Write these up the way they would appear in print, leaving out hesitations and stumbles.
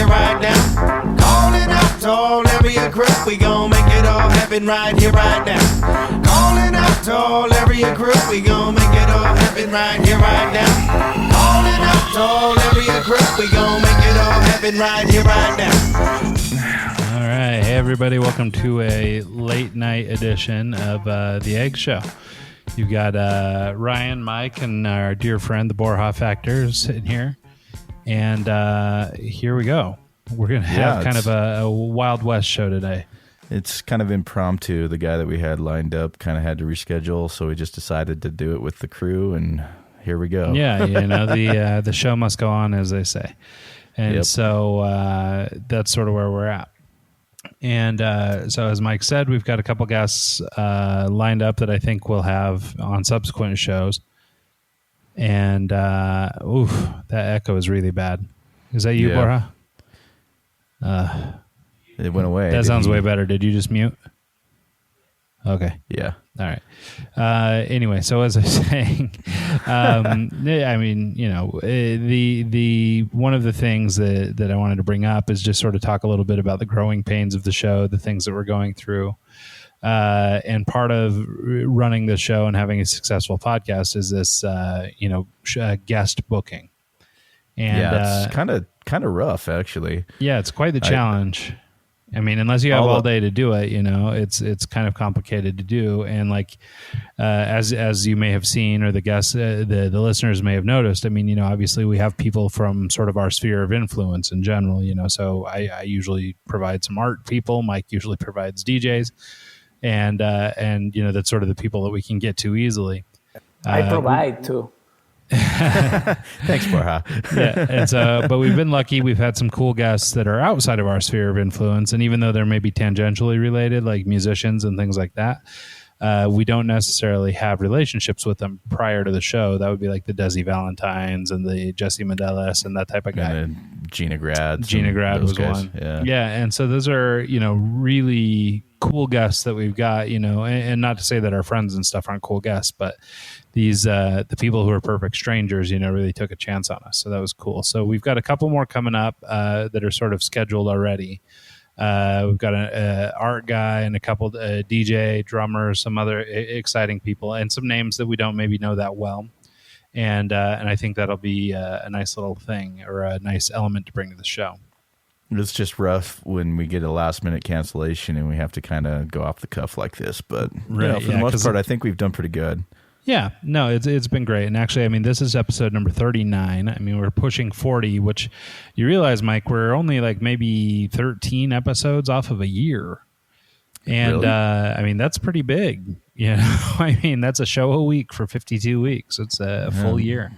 here, right now. Calling out to all area crew, we gon' make it all happen right here, right now. Calling out to all area crew, we gon' make it all happen right here, right now. Calling out to all area crew, we gon' make it all happen right here, right now. All right, hey everybody, welcome to a late night edition of The Egg Show. You've got Ryan, Mike, and our dear friend, the Borja Factor, sitting here. And here we go. We're going to have kind of a Wild West show today. It's kind of impromptu. The guy that we had lined up kind of had to reschedule, so we just decided to do it with the crew, and here we go. Yeah, you know, the show must go on, as they say. And so that's sort of where we're at. And so as Mike said, we've got a couple guests lined up that I think we'll have on subsequent shows. And that echo is really bad. Is that you, Borja? It went away. That sounds way better. Did you just mute? Okay. Yeah. All right. Anyway, so as I was saying, I mean, you know, the one of the things that I wanted to bring up is just sort of talk a little bit about the growing pains of the show, the things that we're going through. And part of running the show and having a successful podcast is this, guest booking. And it's kind of rough, actually. Yeah, it's quite the challenge. I mean, unless you have all day to do it, you know, it's kind of complicated to do. And like, as you may have seen, or the guests, the listeners may have noticed, I mean, you know, obviously we have people from sort of our sphere of influence in general, you know, so I usually provide some art people. Mike usually provides DJs, and you know, that's sort of the people that we can get to easily. I provide too. Thanks, Borja. Yeah, and so, but we've been lucky. We've had some cool guests that are outside of our sphere of influence, and even though they're maybe tangentially related, like musicians and things like that, we don't necessarily have relationships with them prior to the show. That would be like the Desi Valentines and the Jesse Medelis and that type of guy. And Gina Grad. Gina Grad was guys. one. Yeah, and so those are, you know, really cool guests that we've got, you know, and not to say that our friends and stuff aren't cool guests, but these the people who are perfect strangers, you know, really took a chance on us. So that was cool. So we've got a couple more coming up that are sort of scheduled already. We've got an art guy and a couple DJ, drummers, some other exciting people, and some names that we don't maybe know that well. And I think that'll be a nice little thing, or a nice element to bring to the show. It's just rough when we get a last minute cancellation and we have to kind of go off the cuff like this. But you know, for the most part, I think we've done pretty good. Yeah, no, it's been great. And actually, I mean, this is episode number 39. I mean, we're pushing 40, which you realize, Mike, we're only like maybe 13 episodes off of a year. And really? I mean, that's pretty big. You know, I mean, that's a show a week for 52 weeks. It's a full year.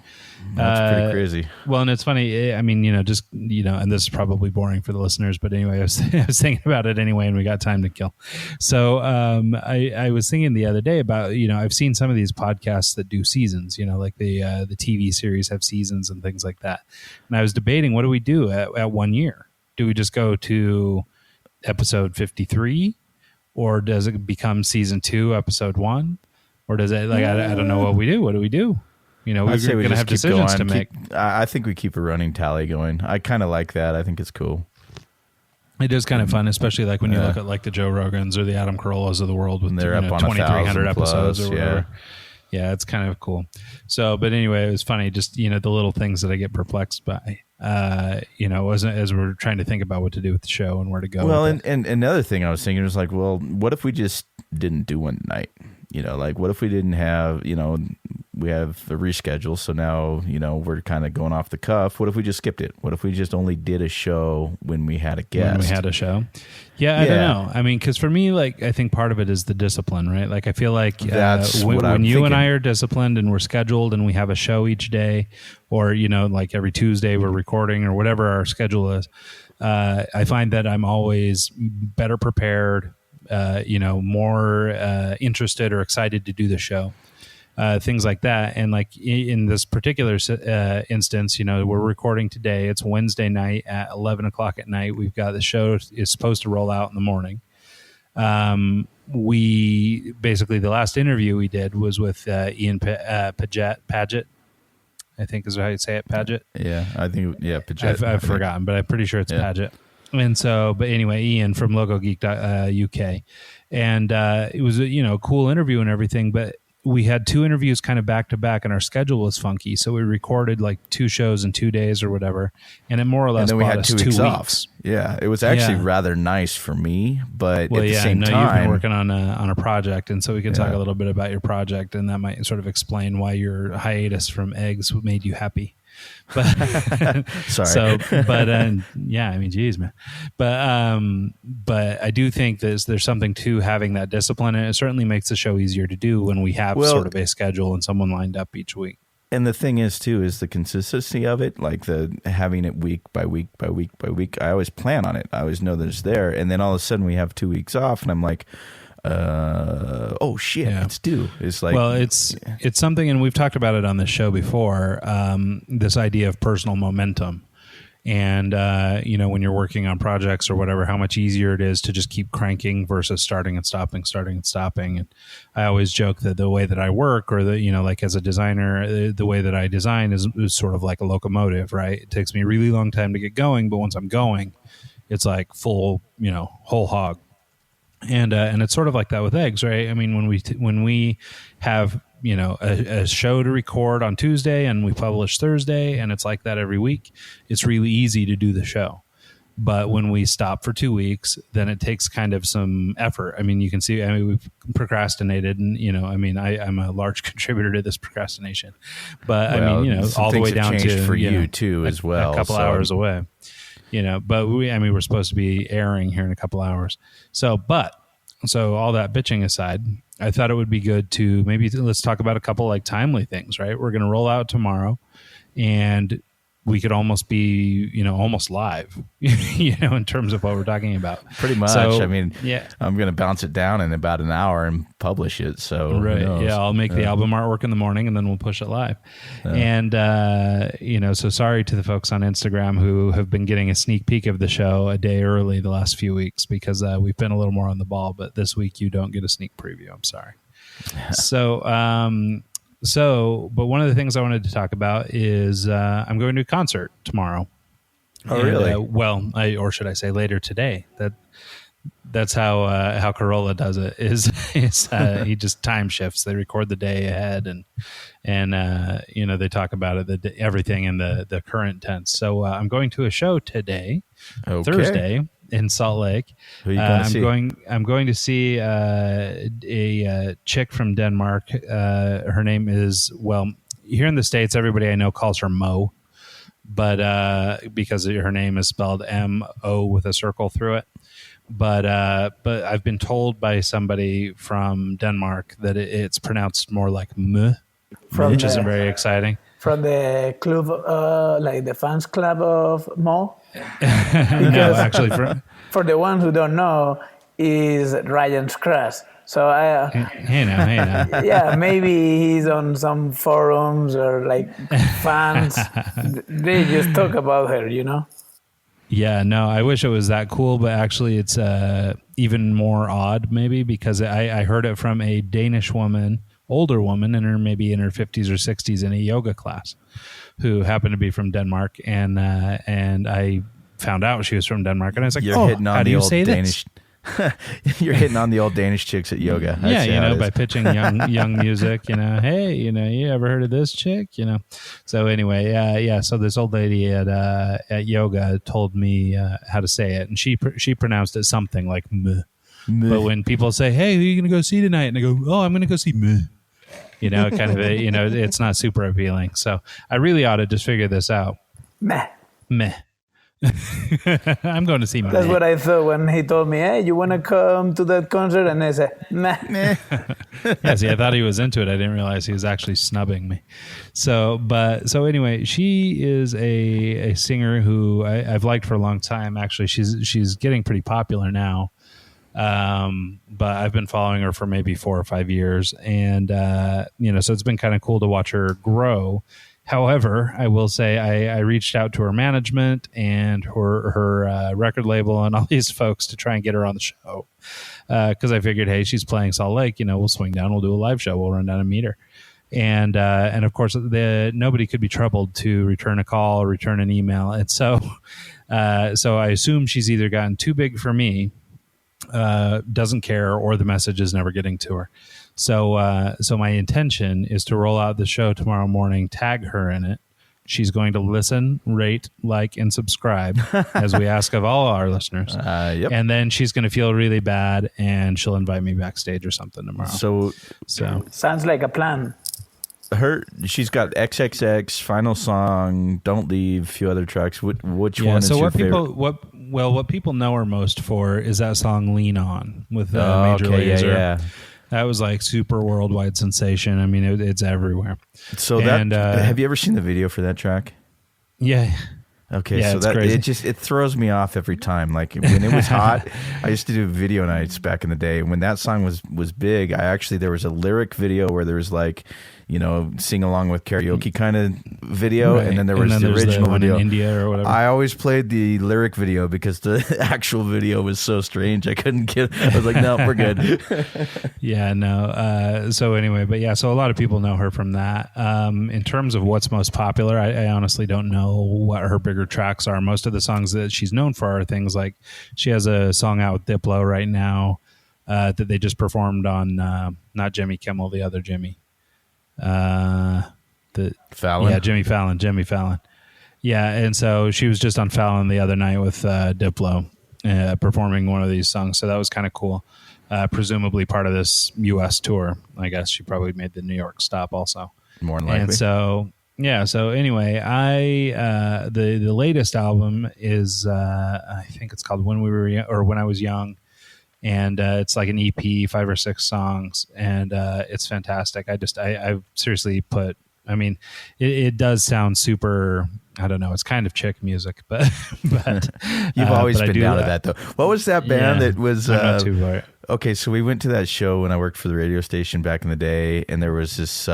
That's pretty crazy. Well, and it's funny. I mean, you know, just, you know, and this is probably boring for the listeners, but anyway, I was thinking about it anyway, and we got time to kill. So I was thinking the other day about, you know, I've seen some of these podcasts that do seasons, you know, like the TV series have seasons and things like that. And I was debating, what do we do at 1 year? Do we just go to episode 53, or does it become season 2, episode 1, or does it, like, I don't know what we do. What do we do? You know, we're going to have decisions to make. I think we keep a running tally going. I kind of like that. I think it's cool. It is kind of fun, especially like when you look at like the Joe Rogans or the Adam Carollas of the world with they're up on 2,300 episodes plus, or whatever. Yeah, it's kind of cool. So, but anyway, it was funny, just, you know, the little things that I get perplexed by, you know, as we're trying to think about what to do with the show and where to go. Well, and another thing I was thinking was like, well, what if we just didn't do one night? You know, like, what if we didn't have, you know, we have a reschedule, so now, you know, we're kind of going off the cuff. What if we just skipped it? What if we just only did a show when we had a guest? When we had a show? Yeah, I don't know. I mean, because for me, like, I think part of it is the discipline, right? Like, I feel like when you and I are disciplined and we're scheduled and we have a show each day, or, you know, like every Tuesday we're recording or whatever our schedule is, I find that I'm always better prepared, you know, more interested or excited to do the show. Things like that. And like in this particular instance, you know, we're recording today. It's Wednesday night at 11 o'clock at night. We've got the show is supposed to roll out in the morning. We basically, the last interview we did was with Ian Paget, I think is how you say it, Paget. Yeah, I think, Paget. I've forgotten, but I'm pretty sure it's Paget. And so, but anyway, Ian from LogoGeek UK. And it was a cool interview and everything, but we had 2 interviews kind of back to back and our schedule was funky. So we recorded like 2 shows in 2 days or whatever. And it more or less, and then we had 2 weeks off. Yeah. It was actually rather nice for me, but at the same time, you've been working on a project. And so we can talk a little bit about your project, and that might sort of explain why your hiatus from eggs made you happy. But sorry. So, but I mean, geez, man. But I do think there's something to having that discipline, and it certainly makes the show easier to do when we have sort of a schedule and someone lined up each week. And the thing is too, is the consistency of it, like the having it week by week by week by week. I always plan on it. I always know that it's there, and then all of a sudden we have 2 weeks off, and I'm like, oh shit, it's due. It's like, well, it's something, and we've talked about it on this show before, this idea of personal momentum. And when you're working on projects or whatever, how much easier it is to just keep cranking versus starting and stopping. And I always joke that the way that I work, or like as a designer, the way that I design is sort of like a locomotive, right? It takes me a really long time to get going, but once I'm going, it's like full, whole hog. And it's sort of like that with eggs, right? I mean, when we have a show to record on Tuesday and we publish Thursday, and it's like that every week, it's really easy to do the show. But when we stop for 2 weeks, then it takes kind of some effort. I mean, you can see, we've procrastinated, and I'm a large contributor to this procrastination. But all the way down to for you too, as well, a couple hours away. But we're supposed to be airing here in a couple hours. So all that bitching aside, I thought it would be good to let's talk about a couple like timely things, right? We're going to roll out tomorrow, and we could almost be, almost live, in terms of what we're talking about. Pretty much. So, I'm going to bounce it down in about an hour and publish it. So right. Yeah. I'll make the album artwork in the morning, and then we'll push it live. And, so sorry to the folks on Instagram who have been getting a sneak peek of the show a day early the last few weeks, because we've been a little more on the ball, but this week you don't get a sneak preview. I'm sorry. But one of the things I wanted to talk about is I'm going to a concert tomorrow. Oh, really? Or should I say later today? That's how Carolla does it. Is he just time shifts? They record the day ahead, and they talk about it, everything in the current tense. So I'm going to a show today, Thursday, in Salt Lake. Who are you going to see? I'm going to see a chick from Denmark. Her name is, here in the States, everybody I know calls her Mo, but because her name is spelled M-O with a circle through it. But I've been told by somebody from Denmark that it's pronounced more like M, which isn't very exciting. From the club, like the fans club of Mo? No, actually, for the ones who don't know, is Ryan's crush. So hey now. Yeah, maybe he's on some forums or like fans. They just talk about her, Yeah, no, I wish it was that cool, but actually it's even more odd, maybe, because I heard it from a Danish woman, older woman, maybe in her 50s or 60s, in a yoga class, who happened to be from Denmark, and I found out she was from Denmark, and I was like, how do you say Danish? You're hitting on the old Danish chicks at yoga. By pitching young music, hey, you ever heard of this chick, So anyway, so this old lady at yoga told me how to say it, and she pronounced it something like meh. But when people say, hey, who are you going to go see tonight? And I go, oh, I'm going to go see meh. Kind of it's not super appealing. So I really ought to just figure this out. Meh. I'm going to see meh. That's what I thought when he told me, hey, you want to come to that concert? And I said, meh. Yeah, see, I thought he was into it. I didn't realize he was actually snubbing me. So anyway, she is a singer who I've liked for a long time. Actually, she's getting pretty popular now. But I've been following her for maybe 4 or 5 years, and so it's been kind of cool to watch her grow. However, I will say I reached out to her management and her record label and all these folks to try and get her on the show, because I figured, hey, she's playing Salt Lake, we'll swing down, we'll do a live show, we'll run down and meet her. And of course, nobody could be troubled to return a call or return an email. And so I assume she's either gotten too big for me, doesn't care, or the message is never getting to her. So my intention is to roll out the show tomorrow morning, tag her in it. She's going to listen, rate, like, and subscribe, as we ask of all our listeners. Yep. And then she's going to feel really bad, and she'll invite me backstage or something tomorrow. So sounds like a plan. She's got XXX, Final Song, Don't Leave, a few other tracks. Which one is your favorite? What people know her most for is that song "Lean On" with Major Lazer. Yeah. That was like super worldwide sensation. I mean, it's everywhere. So have you ever seen the video for that track? Yeah. Okay, yeah, so that crazy. It throws me off every time. Like when it was hot, I used to do video nights back in the day. When that song was big, there was a lyric video where there was like, sing along with karaoke kind of video, right. And then there was the original one video in India or whatever. I always played the lyric video because the actual video was so strange. I was like, no, we're good. Yeah, no. So anyway, but yeah, so a lot of people know her from that. In terms of what's most popular, I honestly don't know what her bigger tracks are. Most of the songs that she's known for are things like she has a song out with Diplo right now that they just performed on not Jimmy Kimmel, the other Jimmy. Fallon? Yeah, Jimmy Fallon. Yeah, and so she was just on Fallon the other night with Diplo performing one of these songs, so that was kind of cool. Presumably part of this U.S. tour. I guess she probably made the New York stop also. More than likely. And so, yeah, so anyway, the latest album is, I think it's called When I Was Young. And it's like an EP, 5 or 6 songs, and it's fantastic. I seriously put, I mean, it does sound super, I don't know, it's kind of chick music, but you've always been down to that though. What was that band that was? I'm not too far. Okay, so we went to that show when I worked for the radio station back in the day, and there was this.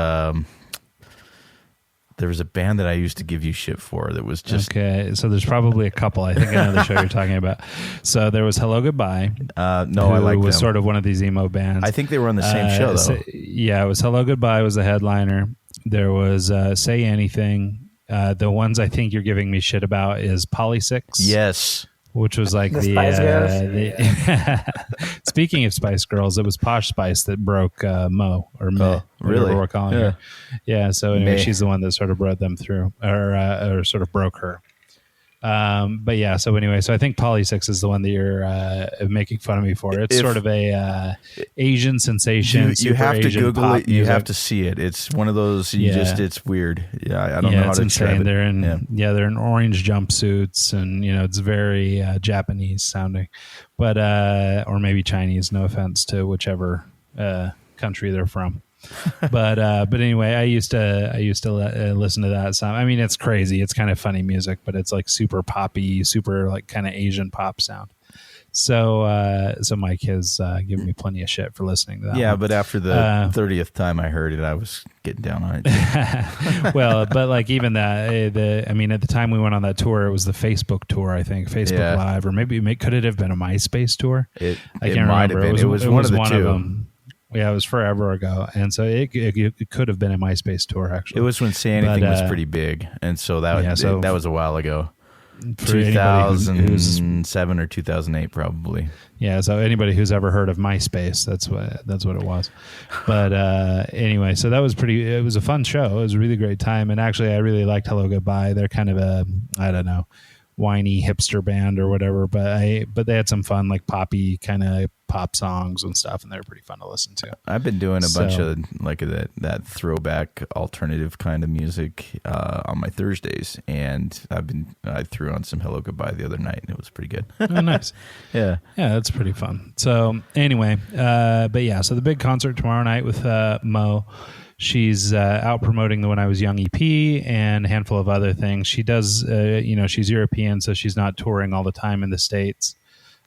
There was a band that I used to give you shit for that was just... Okay, so there's probably a couple. I think I know the show you're talking about. So there was Hello Goodbye. No, I like them. Was sort of one of these emo bands. I think they were on the same show, though. Yeah, it was Hello Goodbye was the headliner. There was Say Anything. The ones I think you're giving me shit about is Poly6. Yes. Which was like the Spice Girls. Speaking of Spice Girls, it was Posh Spice that broke Mo or Meh. Really? We're calling her. Yeah. So anyway, she's the one that sort of brought them through, or sort of broke her. But yeah. So anyway, so I think Poly6 is the one that you're making fun of me for. It's sort of a Asian sensation. You have to Asian Google it. You music. have to see it. It's one of those. It's weird. Yeah, I don't know how to describe it. They're in they're in orange jumpsuits, and it's very Japanese sounding, but or maybe Chinese. No offense to whichever country they're from. But anyway, I used to listen to that song. I mean, it's crazy. It's kind of funny music, but it's like super poppy, super like kind of Asian pop sound. So Mike has given me plenty of shit for listening to that. Yeah, one. but after the 30th time I heard it, I was getting down on it. Well, but like even that, at the time we went on that tour, it was the Facebook tour, I think, Facebook Live, or maybe could it have been a MySpace tour? I can't remember. It was one of the two. Of them. Yeah, it was forever ago, and so it could have been a MySpace tour. Actually, it was when Say Anything was pretty big, and so that was a while ago. 2007 or 2008, probably. Yeah, so anybody who's ever heard of MySpace, that's what it was. But anyway, so that was it was a fun show. It was a really great time, and actually, I really liked Hello Goodbye. They're kind of a, I don't know, whiny hipster band or whatever, but they had some fun like poppy kind of pop songs and stuff, and they're pretty fun to listen to. I've been doing a bunch of like that throwback alternative kind of music on my Thursdays, and I threw on some Hello Goodbye the other night, and it was pretty good. Oh, nice. Yeah, that's pretty fun. So anyway, but yeah, so the big concert tomorrow night with Mo. She's out promoting the When I Was Young EP and a handful of other things. She does, she's European, so she's not touring all the time in the States.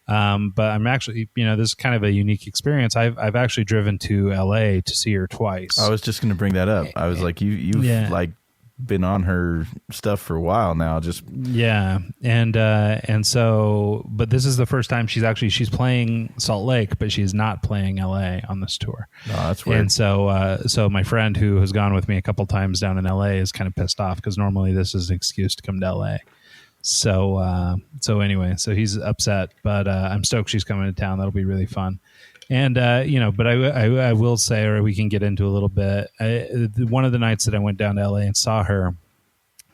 But I'm actually, this is kind of a unique experience. I've actually driven to LA to see her twice. I was just going to bring that up. I was like, you've like been on her stuff for a while now. Just and so, but this is the first time she's playing Salt Lake, but she's not playing LA on this tour. Oh, that's weird. And so my friend who has gone with me a couple times down in LA is kind of pissed off because normally this is an excuse to come to LA. So anyway, so he's upset, but I'm stoked she's coming to town. That'll be really fun. And, but I will say, or we can get into a little bit, one of the nights that I went down to LA and saw her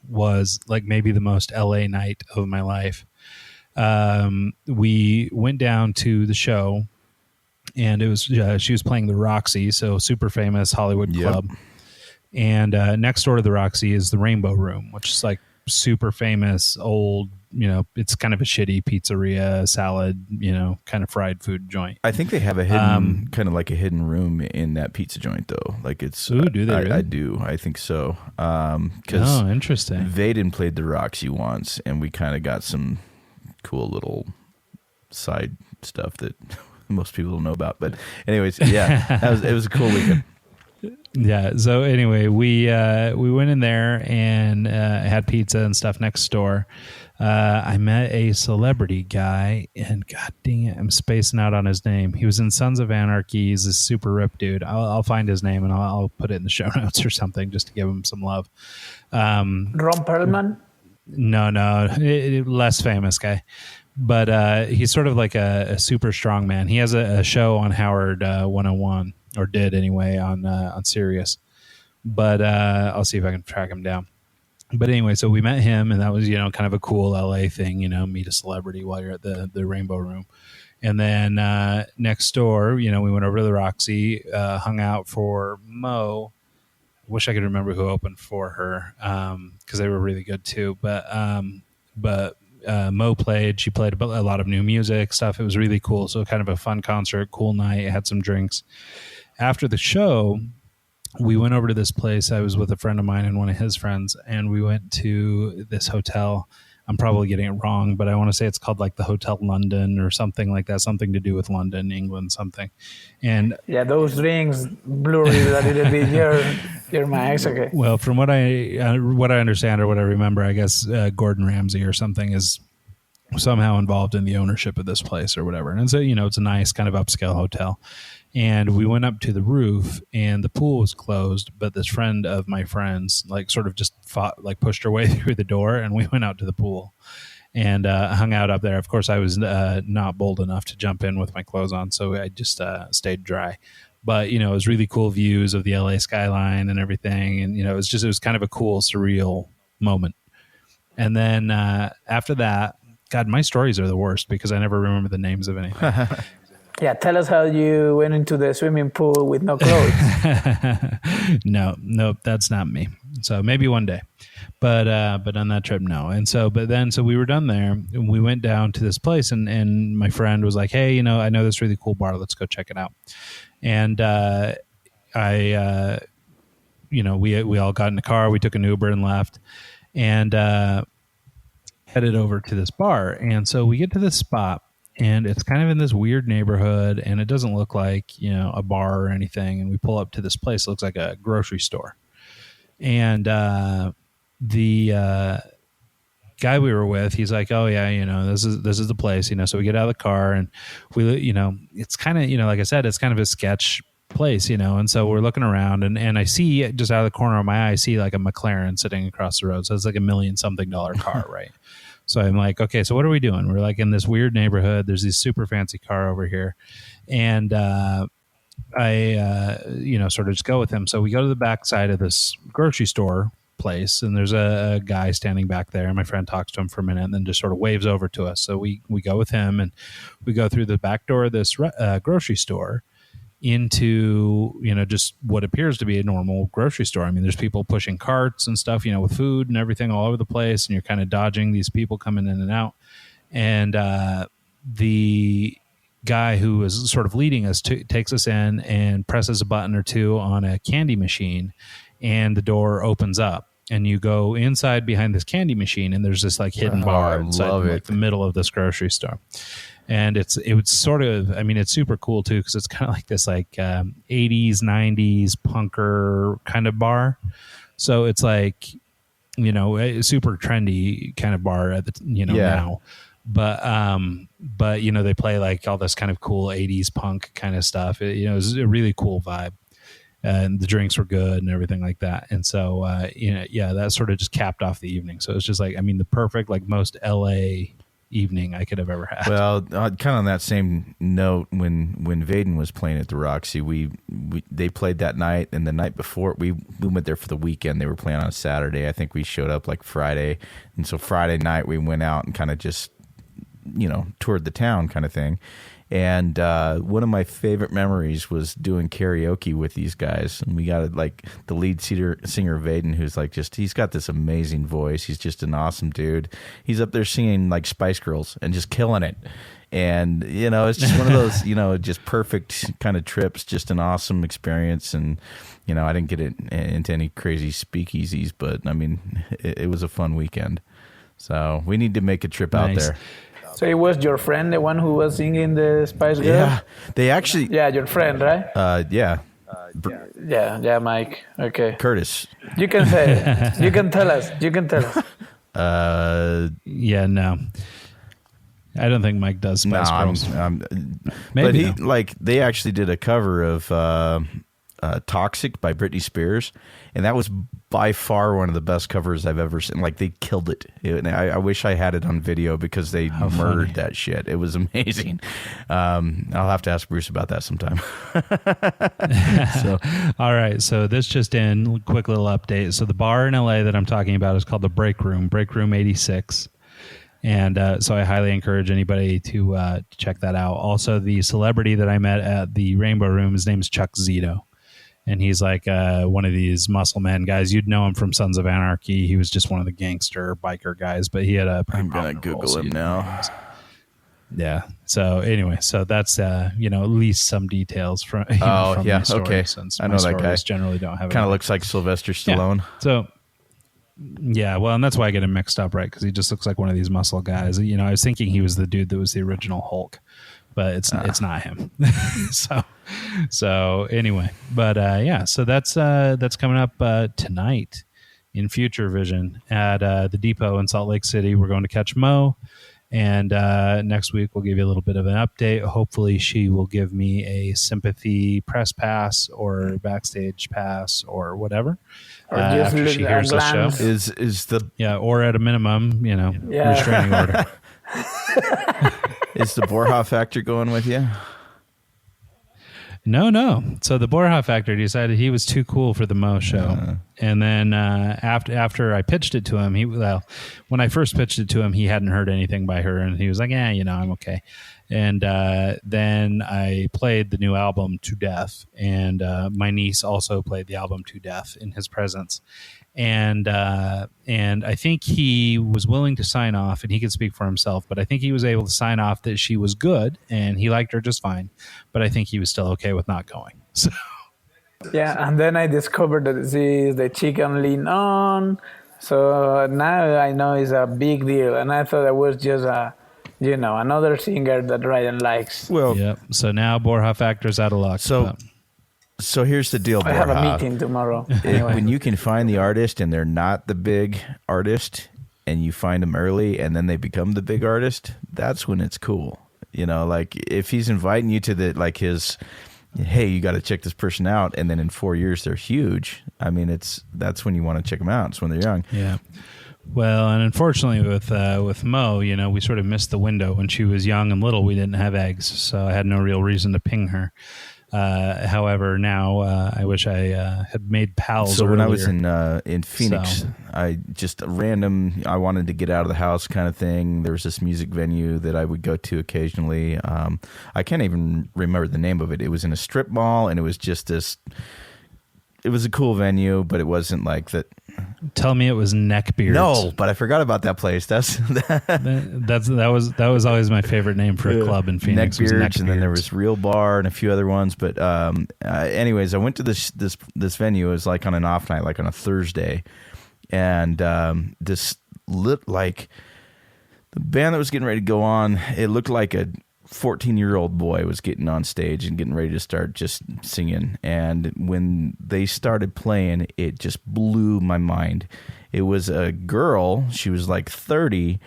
was like maybe the most LA night of my life. We went down to the show, and it was she was playing the Roxy, so super famous Hollywood club. And next door to the Roxy is the Rainbow Room, which is like super famous old, it's kind of a shitty pizzeria, salad, kind of fried food joint. I think they have a hidden kind of like a hidden room in that pizza joint though. Like it's do they really? I do. I think so. Cause interesting. Vaden played the Roxy once, and we kind of got some cool little side stuff that most people don't know about. But anyways, yeah, it was a cool weekend. Yeah. So anyway, we went in there and had pizza and stuff next door. I met a celebrity guy, and god dang it, I'm spacing out on his name. He was in Sons of Anarchy. He's a super ripped dude. I'll find his name and I'll put it in the show notes or something just to give him some love. Ron Perlman? No, less famous guy. But he's sort of like a super strong man. He has a show on Howard 101. Or did anyway on Sirius, but I'll see if I can track him down. But anyway, so we met him, and that was kind of a cool LA thing, meet a celebrity while you're at the Rainbow Room. And then next door, we went over to the Roxy, hung out for Mo. I wish I could remember who opened for her because they were really good too. But Mo played. She played a lot of new music stuff. It was really cool. So kind of a fun concert, cool night. Had some drinks. After the show, we went over to this place. I was with a friend of mine and one of his friends, and we went to this hotel. I'm probably getting it wrong, but I want to say it's called like the Hotel London or something like that, something to do with London, England, something. And yeah, those rings blurry a little bit. You're my ex, okay. Well, from what I understand or what I remember, I guess Gordon Ramsay or something is somehow involved in the ownership of this place or whatever. And so, it's a nice kind of upscale hotel. And we went up to the roof, and the pool was closed, but this friend of my friend's sort of just pushed her way through the door, and we went out to the pool and hung out up there. Of course, I was not bold enough to jump in with my clothes on, so I just stayed dry. But, it was really cool views of the LA skyline and everything. And, it was kind of a cool, surreal moment. And then after that, God, my stories are the worst because I never remember the names of anything. Yeah, tell us how you went into the swimming pool with no clothes. No, that's not me. So maybe one day, but on that trip, no. And so we were done there, and we went down to this place, and my friend was like, "Hey, I know this really cool bar. Let's go check it out." And we all got in the car. We took an Uber and left, and headed over to this bar. And so we get to this spot. And it's kind of in this weird neighborhood, and it doesn't look like, a bar or anything. And we pull up to this place. It looks like a grocery store. And the guy we were with, he's like, "Oh yeah, this is the place." So we get out of the car, and we, it's kind of, like I said, it's kind of a sketch place, and so we're looking around, and I see just out of the corner of my eye, I see like a McLaren sitting across the road. So it's like $1 million something car, right? So I'm like, okay, so what are we doing? We're like in this weird neighborhood. There's this super fancy car over here. And I sort of just go with him. So we go to the back side of this grocery store place, and there's a guy standing back there. And my friend talks to him for a minute and then just sort of waves over to us. So we go with him, and we go through the back door of this grocery store into, just what appears to be a normal grocery store. I mean, there's people pushing carts and stuff, with food and everything all over the place, and you're kind of dodging these people coming in and out. And the guy who is sort of leading us takes us in and presses a button or two on a candy machine, and the door opens up. And you go inside behind this candy machine, and there's this hidden bar inside the middle of this grocery store. And it's sort of, it's super cool too, because it's kind of like this 80s, 90s punker kind of bar. So it's like a super trendy kind of bar at the now. But they play like all this kind of cool 80s punk kind of stuff. It was a really cool vibe, and the drinks were good and everything like that. And so that sort of just capped off the evening. So it's just like, the perfect, like, most LA evening I could have ever had. Well, kind of on that same note, when Vaden was playing at the Roxy, they played that night, and the night before we went there for the weekend. They were playing on Saturday. I think we showed up like Friday, and so Friday night we went out and kind of just toured the town kind of thing. And one of my favorite memories was doing karaoke with these guys. And we got like the lead singer Vaden, who's like he's got this amazing voice. He's just an awesome dude. He's up there singing like Spice Girls and just killing it. And, it's just one of those, just perfect kind of trips, just an awesome experience. And, I didn't get it into any crazy speakeasies, but it was a fun weekend. So we need to make a trip out there. So it was your friend, the one who was singing the Spice Girls? Yeah, they actually... Yeah, your friend, right? Yeah. Yeah, Mike. Okay. Curtis. You can say it. You can tell us. Yeah, no. I don't think Mike does Spice Girls. Maybe. But they actually did a cover of Toxic by Britney Spears, and that was by far one of the best covers I've ever seen. Like, they killed it. I wish I had it on video because they murdered that shit. It was amazing. I'll have to ask Bruce about that sometime. All right, so this just in, quick little update. So the bar in LA that I'm talking about is called the Break Room 86. And so I highly encourage anybody to check that out. Also, the celebrity that I met at the Rainbow Room, his name is Chuck Zito. And he's like one of these muscle man guys. You'd know him from Sons of Anarchy. He was just one of the gangster biker guys, but he had a... I'm going to Google him now. Yeah. So anyway, so that's, at least some details from yeah. story, Okay. Since I know that guy. Generally don't have kind of looks like Sylvester Stallone. Yeah. So... Yeah, well, and that's why I get him mixed up, right? Because he just looks like one of these muscle guys. I was thinking he was the dude that was the original Hulk, but it's not him. so anyway, but so that's coming up tonight in Future Vision at the Depot in Salt Lake City. We're going to catch Mo, and next week we'll give you a little bit of an update. Hopefully, she will give me a sympathy press pass or backstage pass or whatever. Or just after she hears the show, or at a minimum, restraining order. Is the Borhoff actor going with you? No. So the Borhoff actor decided he was too cool for the Mo show, and then after I pitched it to him, when I first pitched it to him, he hadn't heard anything by her, and he was like, I'm okay. And then I played the new album to death, and my niece also played the album to death in his presence. And I think he was willing to sign off, and he could speak for himself, but I think he was able to sign off that she was good, and he liked her just fine. But I think he was still okay with not going. So. Yeah, and then I discovered that this is the Chicken Lean On. So now I know it's a big deal, and I thought it was just another singer that Ryan likes. Well, yeah. So now Borhoff actor's out of luck. So here's the deal, Borhoff. I have a meeting tomorrow. Anyway. When you can find the artist and they're not the big artist, and you find them early and then they become the big artist, that's when it's cool. Like if he's inviting you to his, hey, you got to check this person out, and then in 4 years they're huge. That's when you want to check them out. It's when they're young. Yeah. Well, and unfortunately with Mo, we sort of missed the window. When she was young and little, we didn't have eggs, so I had no real reason to ping her. However, now I wish I had made pals. So earlier. when I was in Phoenix, I just I wanted to get out of the house kind of thing. There was this music venue that I would go to occasionally. I can't even remember the name of it. It was in a strip mall, and it was just this. It was a cool venue, but it wasn't like that. Tell me it was Neckbeards. No, but I forgot about that place. That was always my favorite name for a club in Phoenix. Neckbeards, and then there was Real Bar and a few other ones. But anyways, I went to this venue. It was like on an off night, like on a Thursday, and this looked like the band that was getting ready to go on. It looked like a 14-year-old boy was getting on stage and getting ready to start just singing. And when they started playing, it just blew my mind. It was a girl. She was like 30,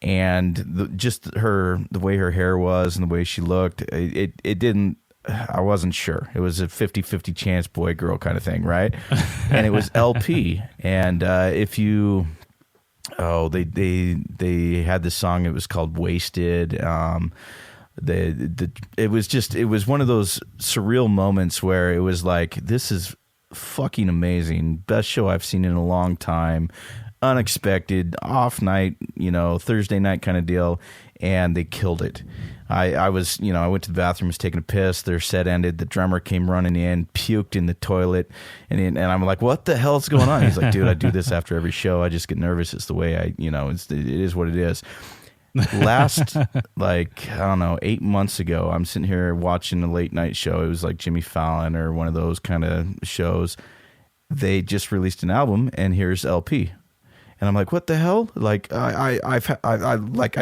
and the way her hair was and the way she looked, it didn't. I wasn't sure. It was a 50-50 chance boy girl kind of thing, right? And it was LP. And if you, they had this song. It was called Wasted. It was one of those surreal moments where it was like, this is fucking amazing, best show I've seen in a long time, unexpected, off night, Thursday night kind of deal, and they killed it. I went to the bathroom, was taking a piss, their set ended, the drummer came running in, puked in the toilet, and I'm like, what the hell's going on? He's like, dude, I do this after every show, I just get nervous, it's the way it is what it is. Last, 8 months ago, I'm sitting here watching a late night show. It was like Jimmy Fallon or one of those kind of shows. They just released an album, and here's LP. And I'm like, what the hell? Like, I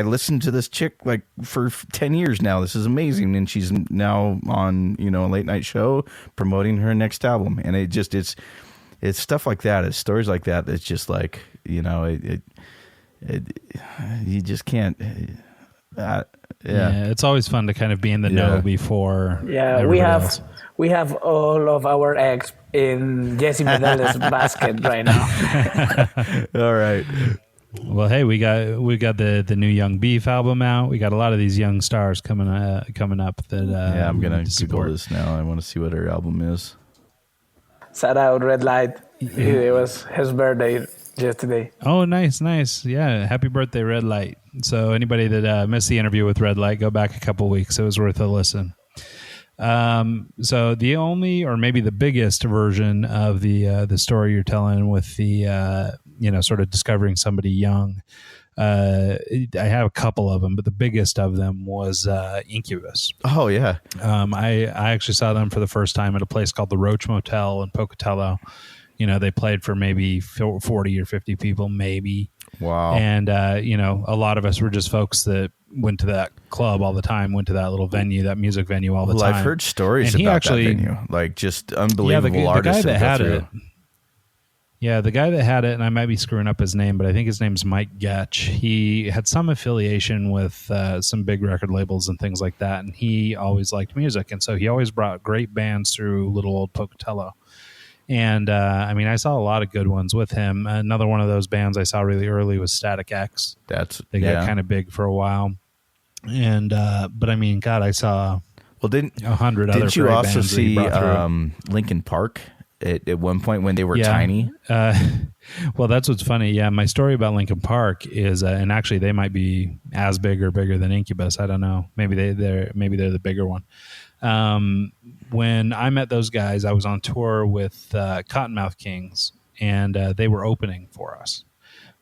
listened to this chick like for 10 years now. This is amazing. And she's now on, a late night show promoting her next album. And it's stuff like that. It's stories like that. It's just like, you just can't. It's always fun to kind of be in the know before. Yeah, we have all of our eggs in Jesse Medell's basket right now. All right. Well, hey, we got the new Young Beef album out. We got a lot of these young stars coming up. That I'm gonna Google this now. I want to see what her album is. Shout out Red Light. It was his birthday yesterday. Oh, nice. Yeah, happy birthday, Red Light. So anybody that missed the interview with Red Light, go back a couple weeks. It was worth a listen. So the only, or maybe the biggest version of the story you're telling with the sort of discovering somebody young, I have a couple of them, but the biggest of them was Incubus. Oh yeah. I actually saw them for the first time at a place called the Roach Motel in Pocatello. They played for maybe 40 or 50 people, maybe. Wow. And, a lot of us were just folks that went to that club all the time, went to that little venue, that music venue all the time. I've heard stories about that venue, like just unbelievable artists. The guy that had it. Yeah, the guy that had it, and I might be screwing up his name, but I think his name's Mike Getch. He had some affiliation with some big record labels and things like that, and he always liked music, and so he always brought great bands through little old Pocatello. And, I saw a lot of good ones with him. Another one of those bands I saw really early was Static X. They got kind of big for a while. And, but God, I saw 100 other great bands. Did you also see Linkin Park at one point when they were tiny? Well, that's what's funny. Yeah, my story about Linkin Park is, and actually they might be as big or bigger than Incubus. I don't know. Maybe they're the bigger one. When I met those guys, I was on tour with Cottonmouth Kings, and they were opening for us,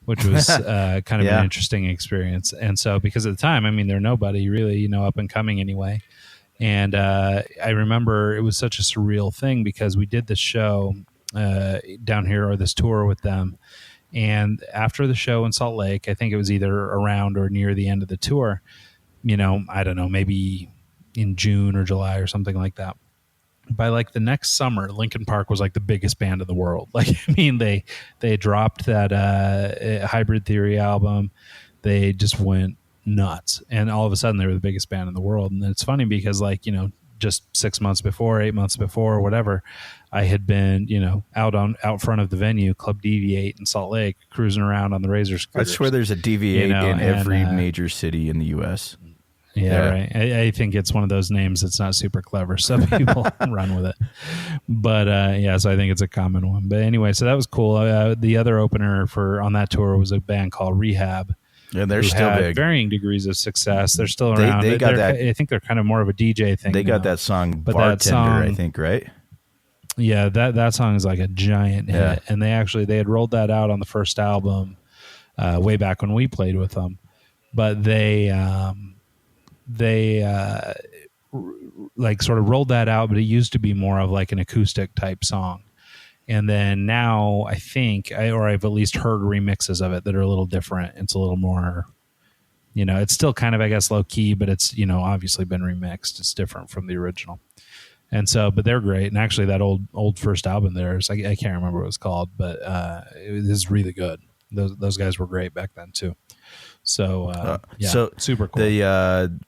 which was kind of an interesting experience. And so, because at the time, they're nobody really, up and coming anyway. And I remember it was such a surreal thing because we did this show down here, or this tour with them. And after the show in Salt Lake, I think it was either around or near the end of the tour, I don't know, maybe in June or July or something like that. By like the next summer, Linkin Park was like the biggest band in the world. They dropped that Hybrid Theory album. They just went nuts, and all of a sudden they were the biggest band in the world. And it's funny because just 6 months before, 8 months before, whatever, I had been out front of the venue, Club Deviate in Salt Lake, cruising around on the Razor scooters. I swear there's a Deviate in every major city in the U.S. Yeah, right. I think it's one of those names that's not super clever, so people run with it. But so I think it's a common one. But anyway, so that was cool. The other opener on that tour was a band called Rehab. Yeah, they're still big. Varying degrees of success. They're still around. They got that. I think they're kind of more of a DJ thing. They got that song Bartender, I think, right? Yeah, that song is like a giant hit, and they had rolled that out on the first album way back when we played with them. But they like sort of rolled that out, but it used to be more of like an acoustic type song. And then now I think, I've at least heard remixes of it that are a little different. It's a little more, it's still kind of, I guess, low key, but it's, obviously been remixed. It's different from the original. And so, but they're great. And actually, that old first album theirs, I can't remember what it was called, but it is really good. Those guys were great back then too. So, so super cool. The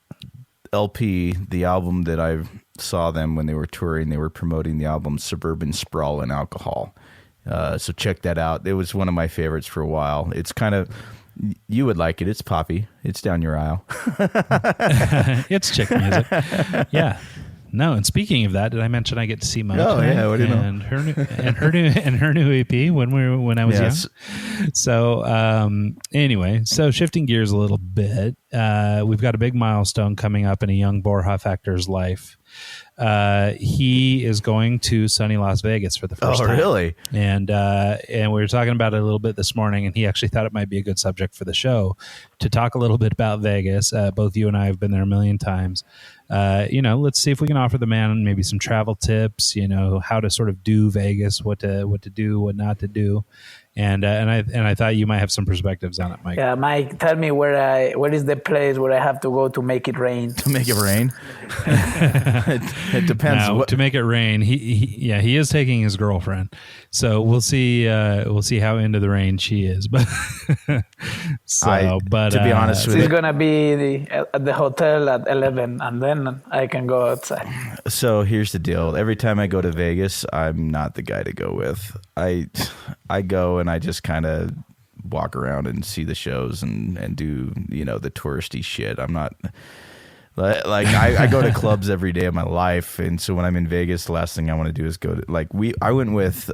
LP, the album that I saw them when they were touring, they were promoting the album Suburban Sprawl and Alcohol. So check that out. It was one of my favorites for a while. It's kind of, you would like it. It's poppy. It's down your aisle. It's chick music. Yeah. No, and speaking of that, did I mention I get to see Mo? Oh yeah, what do you know? And her new EP when I was young. So anyway, so shifting gears a little bit, we've got a big milestone coming up in a young Borja Factor's life. He is going to sunny Las Vegas for the first time. Oh, really? And we were talking about it a little bit this morning, and he actually thought it might be a good subject for the show to talk a little bit about Vegas. Both you and I have been there a million times. Let's see if we can offer the man maybe some travel tips, how to sort of do Vegas, what to do, what not to do. And I thought you might have some perspectives on it, Mike. Yeah, Mike, tell me where is the place where I have to go to make it rain? To make it rain? it depends. Now, to make it rain, he is taking his girlfriend, so we'll see how into the rain she is. But to be honest with you, she's gonna be at the hotel at 11, and then I can go outside. So here's the deal: every time I go to Vegas, I'm not the guy to go with. I go and I just kind of walk around and see the shows and do the touristy shit. I'm not like I go to clubs every day of my life, and so when I'm in Vegas, the last thing I want to do is go to I went with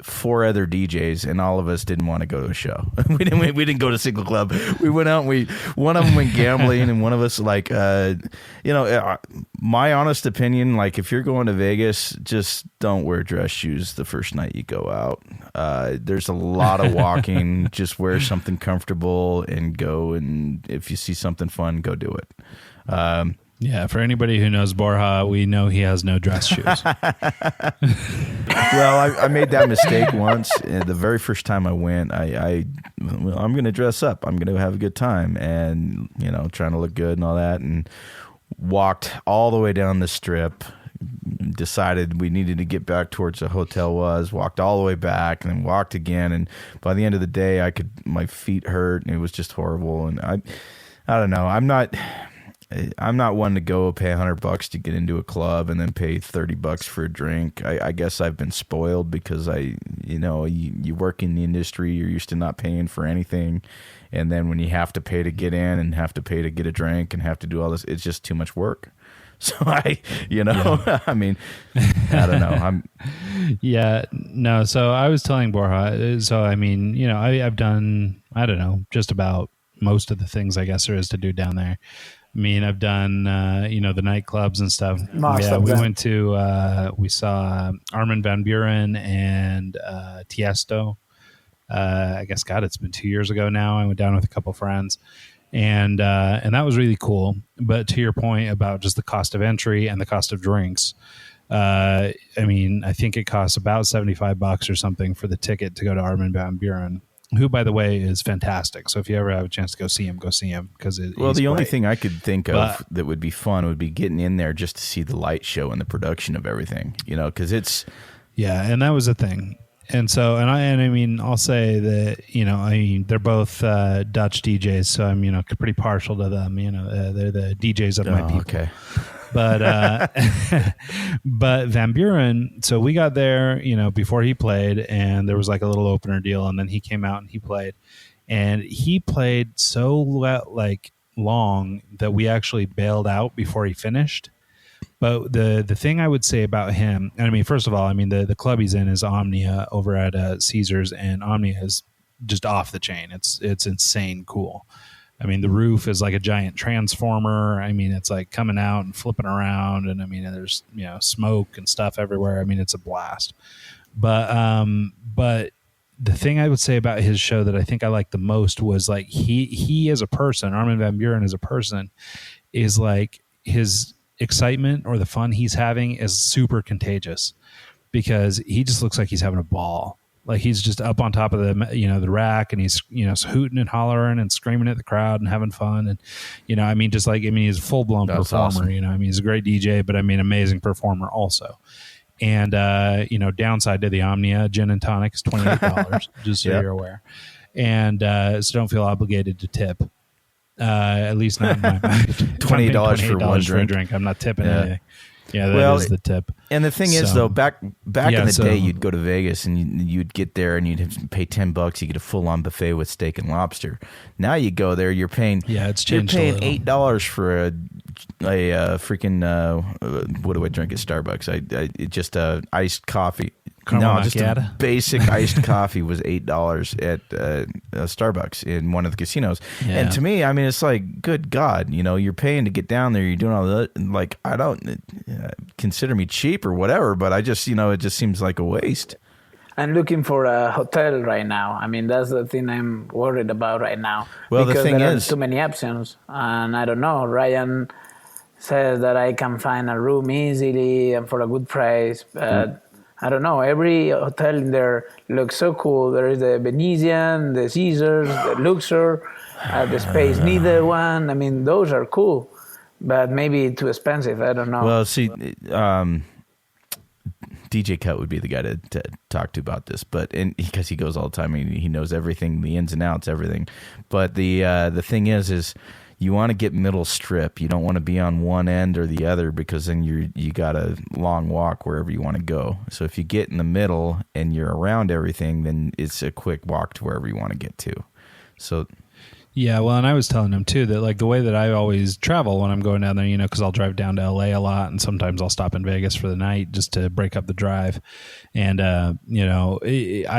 4 other DJs, and all of us didn't want to go to a show. we didn't go to a single club. We went out and one of them went gambling, and one of us my honest opinion, if you're going to Vegas, just don't wear dress shoes the first night you go out. There's a lot of walking. Just wear something comfortable and go, and if you see something fun, go do it. Yeah, for anybody who knows Borja, we know he has no dress shoes. Well, I made that mistake once. The very first time I went, I'm going to dress up. I'm going to have a good time, and trying to look good and all that, and walked all the way down the strip. Decided we needed to get back towards the hotel walked all the way back, and then walked again. And by the end of the day, my feet hurt, and it was just horrible. And I don't know. I'm not one to go pay $100 to get into a club and then pay $30 for a drink. I guess I've been spoiled because you work in the industry, you're used to not paying for anything. And then when you have to pay to get in and have to pay to get a drink and have to do all this, it's just too much work. So I mean, I don't know. So I was telling Borja, I've done, I don't know, just about most of the things I guess there is to do down there. I mean, I've done, the nightclubs and stuff. We saw Armin van Buuren and Tiesto. I guess, it's been 2 years ago now. I went down with a couple friends, and that was really cool. But to your point about just the cost of entry and the cost of drinks, I think it costs about $75 or something for the ticket to go to Armin van Buuren, who, by the way, is fantastic. So if you ever have a chance to go see him because the only thing I could think of that would be fun would be getting in there just to see the light show and the production of everything, because it's and that was the thing. And so I'll say that they're both Dutch DJs, so I'm pretty partial to them. They're the DJs of my people. Okay. But Van Buuren, so we got there, before he played, and there was like a little opener deal, and then he came out and he played so long that we actually bailed out before he finished. But the thing I would say about him, first of all, the club he's in is Omnia over at Caesars, and Omnia is just off the chain. It's insane cool. The roof is like a giant transformer. It's like coming out and flipping around, and there's smoke and stuff everywhere. It's a blast. But the thing I would say about his show that I think I liked the most was he as a person, Armin van Buuren as a person, is his excitement or the fun he's having is super contagious, because he just looks like he's having a ball. Like he's just up on top of the rack, and he's hooting and hollering and screaming at the crowd and having fun, and he's a full blown performer. Awesome. He's a great DJ, but amazing performer also. And downside to the Omnia gin and tonic is $28, just so you're aware. And so don't feel obligated to tip. At least not in my mind. $28 for one drink. I'm not tipping anything. Yeah, that is the tip. And the thing is, though, back in the day, you'd go to Vegas and you'd get there and you'd pay $10. You get a full-on buffet with steak and lobster. Now you go there, you're paying $8 for a freaking what do I drink at Starbucks? It just iced coffee. Caramel just a basic iced coffee was $8 at Starbucks in one of the casinos. Yeah. And to me, it's like, good God, you're paying to get down there. You're doing all that. Like, I don't consider me cheap or whatever, but I just, it just seems like a waste. I'm looking for a hotel right now. That's the thing I'm worried about right now. Well, because the thing there are too many options, and I don't know. Ryan says that I can find a room easily and for a good price, but I don't know. Every hotel in there looks so cool. There is the Venetian, the Caesars, the Luxor, the Space Needle one. Those are cool, but maybe too expensive. I don't know. Well, see, DJ Cut would be the guy to talk to about this, because he goes all the time. He knows everything, the ins and outs, everything. But the thing is you want to get middle strip. You don't want to be on one end or the other, because then you got a long walk wherever you want to go. So if you get in the middle and you're around everything, then it's a quick walk to wherever you want to get to. So yeah, well, and I was telling him too that like the way that I always travel when I'm going down there, because I'll drive down to LA a lot, and sometimes I'll stop in Vegas for the night just to break up the drive. And I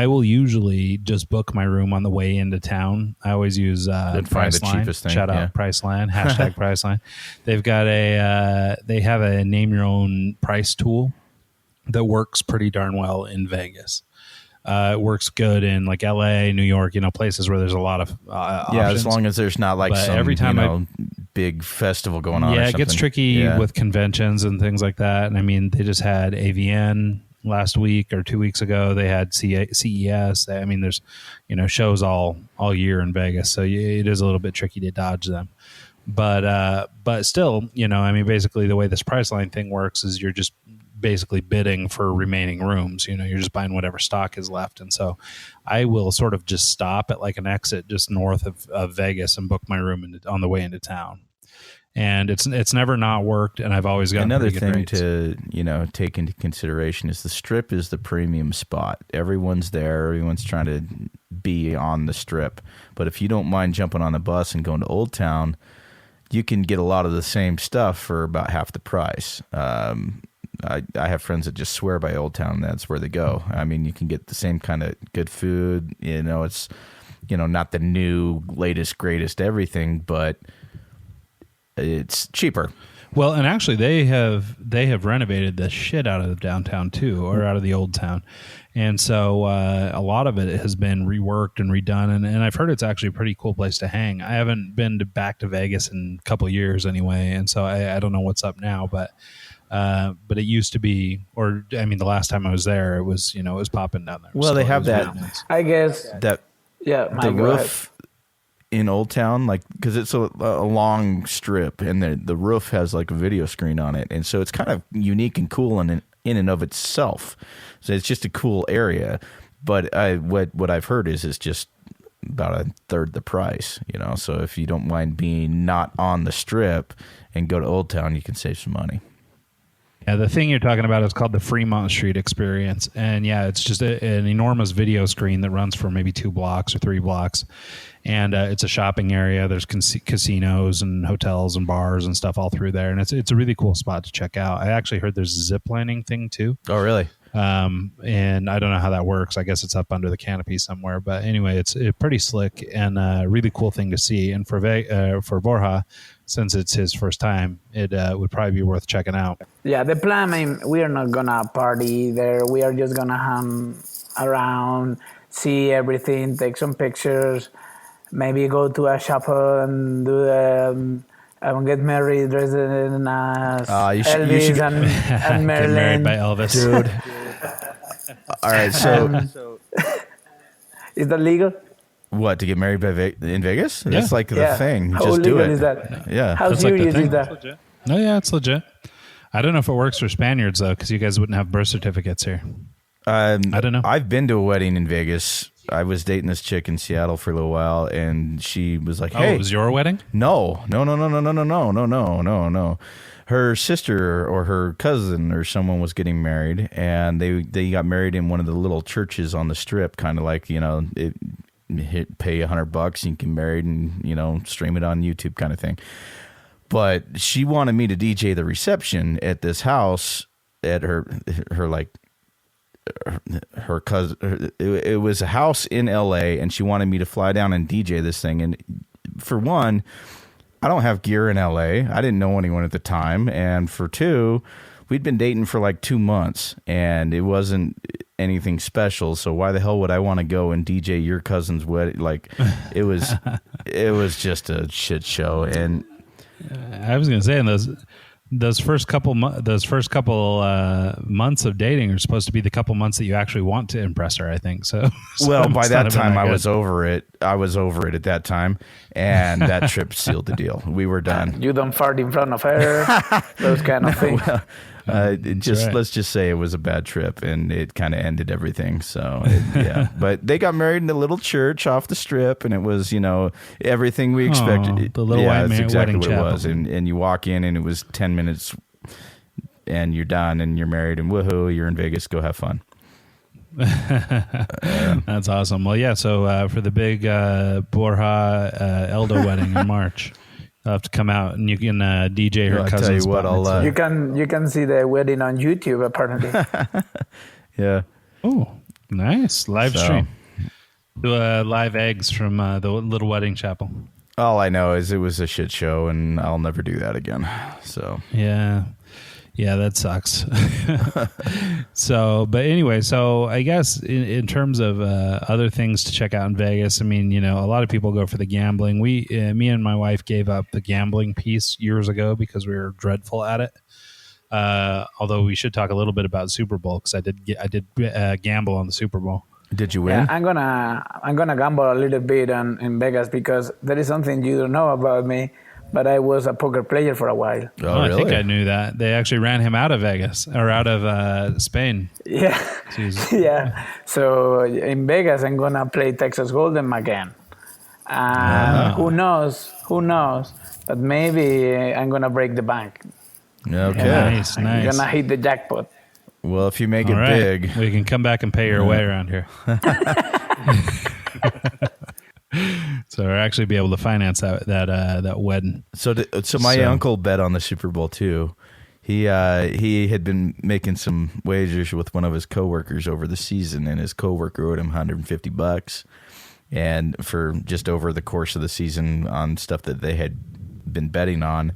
will usually just book my room on the way into town. I always use Priceline. Shout out Priceline, hashtag Priceline. They've got they have a name your own price tool that works pretty darn well in Vegas. It works good in like LA, New York, places where there's a lot of options. As long as there's not like every time big festival going on. Yeah, it gets tricky with conventions and things like that. And they just had AVN last week or 2 weeks ago. They had CES. There's shows all year in Vegas, so it is a little bit tricky to dodge them. But still, basically the way this Priceline thing works is you're just basically bidding for remaining rooms. You're just buying whatever stock is left. And so I will sort of just stop at like an exit just north of Vegas and book my room on the way into town. And it's never not worked, and I've always got another pretty good thing rates. To take into consideration is the Strip is the premium spot. Everyone's there. Everyone's trying to be on the Strip. But if you don't mind jumping on a bus and going to Old Town, you can get a lot of the same stuff for about half the price. I have friends that just swear by Old Town. That's where they go. You can get the same kind of good food. It's, not the new, latest, greatest everything, but it's cheaper. Well, and actually they have renovated the shit out of downtown too, or out of the Old Town. And so a lot of it has been reworked and redone. And I've heard it's actually a pretty cool place to hang. I haven't been back to Vegas in a couple of years anyway. And so I don't know what's up now, but it used to be, the last time I was there, it was popping down there. Well, so they have that. Really nice. I guess that. Yeah, the roof in Old Town, because it's a long strip, and the roof has like a video screen on it, and so it's kind of unique and cool in and of itself. So it's just a cool area. But what I've heard is it's just about a third the price. So if you don't mind being not on the Strip and go to Old Town, you can save some money. Yeah, the thing you're talking about is called the Fremont Street Experience. And yeah, it's just an enormous video screen that runs for maybe 2 blocks or 3 blocks. And it's a shopping area. There's casinos and hotels and bars and stuff all through there. And it's a really cool spot to check out. I actually heard there's a zip lining thing too. Oh, really? And I don't know how that works. I guess it's up under the canopy somewhere. But anyway, it's pretty slick and a really cool thing to see. And for Borja, since it's his first time, it would probably be worth checking out. Yeah, the plan, we are not going to party there. We are just going to hang around, see everything, take some pictures, maybe go to a shop and do get married dressed in Elvis and Marilyn. Get married by Elvis. Dude. All right, so Is that legal? What, to get married in Vegas? Yeah. That's like the thing. How Just do legal it. is that? Yeah. How That's like the serious thing. is that? No, yeah, it's legit. I don't know if it works for Spaniards though, because you guys wouldn't have birth certificates here. I don't know. I've been to a wedding in Vegas. I was dating this chick in Seattle for a little while, and she was like, "Hey, it was your wedding?" No. Her sister or her cousin or someone was getting married, and they got married in one of the little churches on the Strip, kind of like, you know, pay $100 and you can get married and, you know, stream it on YouTube kind of thing. But she wanted me to DJ the reception at this house at her cousin. It was a house in LA, and she wanted me to fly down and DJ this thing. And for one, I don't have gear in LA. I didn't know anyone at the time. And for two, we'd been dating for like 2 months, and it wasn't anything special. So why the hell would I want to go and DJ your cousin's wedding? Like, it was just a shit show. And I was going to say, in those first couple months of dating are supposed to be the couple months that you actually want to impress her, I think. So well, by that time I was over it. I was over it at that time, and that trip sealed the deal. We were done. You don't fart in front of her, those kind of things. Well, right. Let's just say it was a bad trip, and it kind of ended everything. So yeah, but they got married in a little church off the Strip, and it was, you know, everything we expected. The little white that's exactly wedding what chapel. it was. And you walk in, and it was 10 minutes, and you're done, and you're married, and woohoo, you're in Vegas. Go have fun. That's awesome. Well, yeah. So for the big Borja Eldo wedding in March, you'll have to come out and you can DJ her I'll cousin's. tell you what, bar mitzvah. You can see the wedding on YouTube apparently. Yeah. Oh, nice live So- stream. Do live eggs from the little wedding chapel. All I know is it was a shit show, and I'll never do that again. So Yeah, that sucks. So, but anyway, so I guess in terms of other things to check out in Vegas, I mean, you know, a lot of people go for the gambling. Me and my wife gave up the gambling piece years ago because we were dreadful at it. Although we should talk a little bit about Super Bowl, because I did gamble on the Super Bowl. did you win? Yeah, I'm gonna gamble a little bit in Vegas because there is something you don't know about me, but I was a poker player for a while. Oh, I really? think I knew that. They actually ran him out of Vegas or out of Spain. Yeah, Jeez. yeah. So in Vegas, I'm gonna play Texas Hold'em again. Who knows? But maybe I'm gonna break the bank. Okay. Nice, I'm nice. gonna hit the jackpot. Well, if you make All it right. big, We can come back and pay your way around here. So we'll actually be able to finance that wedding. So my So- uncle bet on the Super Bowl too. He had been making some wagers with one of his coworkers over the season, and his coworker owed him $150, and for just over the course of the season on stuff that they had been betting on.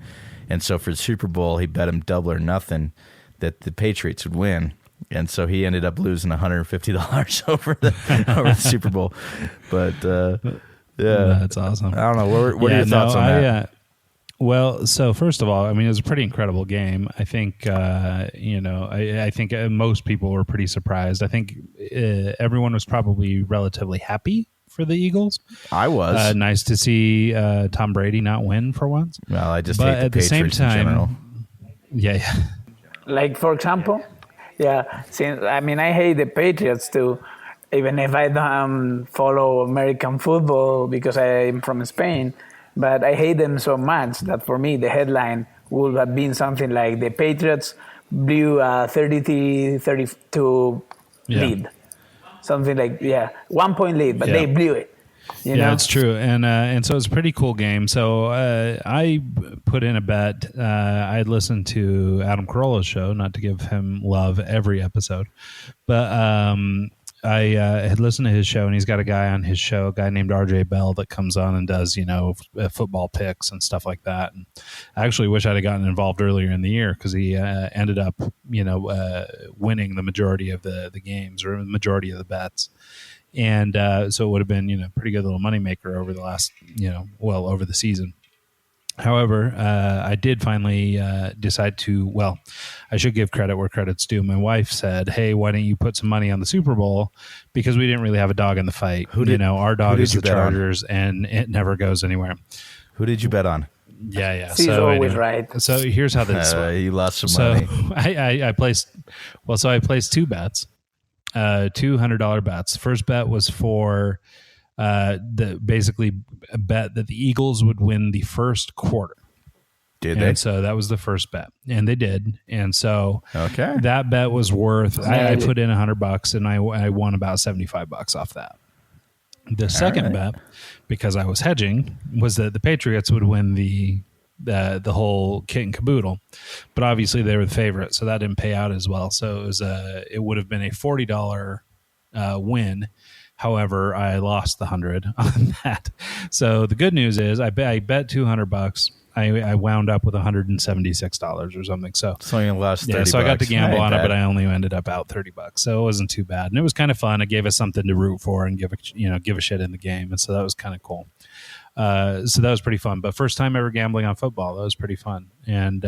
And so for the Super Bowl, he bet him double or nothing that the Patriots would win. And so he ended up losing $150 over the Super Bowl. But yeah, That's awesome. I don't know. What are your thoughts on that? Well, so first of all, I mean, it was a pretty incredible game. I think, I think most people were pretty surprised. I think everyone was probably relatively happy for the Eagles. I was. Nice to see Tom Brady not win for once. Well, I just But hate the at the Patriots same in general. time, yeah. Like, for example, since I hate the Patriots too, even if I don't follow American football because I'm from Spain, but I hate them so much that for me the headline would have been something like the Patriots blew a 33-32 lead. Something like, 1 point lead, but they blew it. You know? It's true, and so it's a pretty cool game. So I put in a bet. I listened to Adam Carolla's show, not to give him love every episode, but I had listened to his show, and he's got a guy on his show, a guy named RJ Bell, that comes on and does football picks and stuff like that. And I actually wish I'd have gotten involved earlier in the year because he ended up winning the majority of the games or the majority of the bets. And so it would have been, pretty good little moneymaker over the last, over the season. However, I did finally decide to, I should give credit where credit's due. My wife said, "Hey, why don't you put some money on the Super Bowl?" Because we didn't really have a dog in the fight. Our dog is the Chargers, and it never goes anywhere. Who did you bet on? Yeah. She's always right. So here's how this. You lost some money. I placed. Well, so I placed two bets, $200 bets. First bet was for basically a bet that the Eagles would win the first quarter. Did they? And so that was the first bet, and they did. And so okay, that bet was worth. I put in $100, and I won about $75 off that. The second bet, because I was hedging, was that the Patriots would win the whole kit and caboodle, but obviously they were the favorite, so that didn't pay out as well. So it would have been a $40 win. However, I lost the 100 on that. So the good news is I bet $200. I wound up with $176 or something. So you lost $30. So I got to gamble on it, but I only ended up out $30. So it wasn't too bad, and it was kind of fun. It gave us something to root for and give a shit in the game, and so that was kind of cool. So that was pretty fun. But first time ever gambling on football, that was pretty fun. And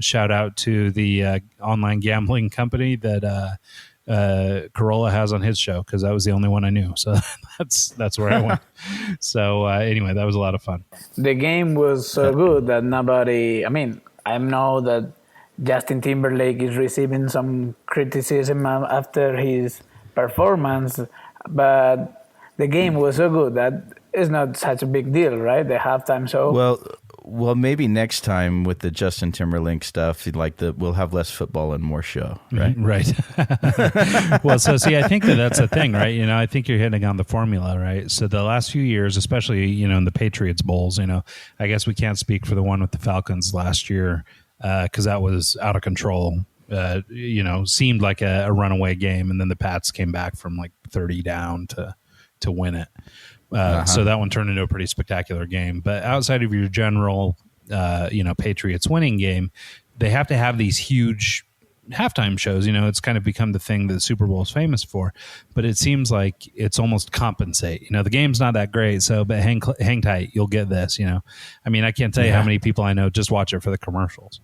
shout out to the online gambling company that Carolla has on his show, because that was the only one I knew. So that's where I went. So anyway, that was a lot of fun. The game was so good that nobody. I mean, I know that Justin Timberlake is receiving some criticism after his performance, but the game was so good that it's not such a big deal, right? The halftime show. Well, maybe next time with the Justin Timberlake stuff, we'll have less football and more show, right? Right. Well, so see, I think that's the thing, right? I think you're hitting on the formula, right? So the last few years, especially, in the Patriots Bowls, I guess we can't speak for the one with the Falcons last year because that was out of control. Seemed like a runaway game, and then the Pats came back from like 30 down to win it. So that one turned into a pretty spectacular game. But outside of your general, Patriots winning game, they have to have these huge halftime shows. It's kind of become the thing that the Super Bowl is famous for. But it seems like it's almost compensate. The game's not that great, but hang tight, you'll get this. I can't tell you how many people I know just watch it for the commercials.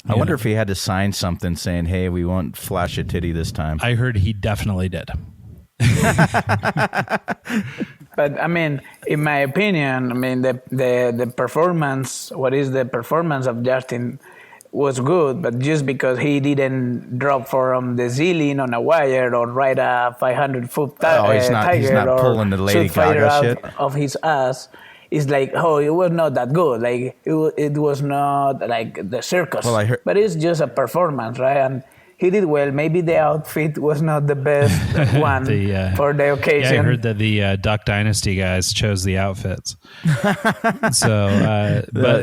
I wonder if he had to sign something saying, "Hey, we won't flash a titty this time." I heard he definitely did. But in my opinion, the performance. What is the performance of Justin was good, but just because he didn't drop from the ceiling on a wire or ride a 500-foot tiger, he's not pulling the Lady Gaga shit of his ass. It's like, it was not that good. Like it was not like the circus. Well, but it's just a performance, right? And he did well. Maybe the outfit was not the best one for the occasion. Yeah, I heard that the Duck Dynasty guys chose the outfits. But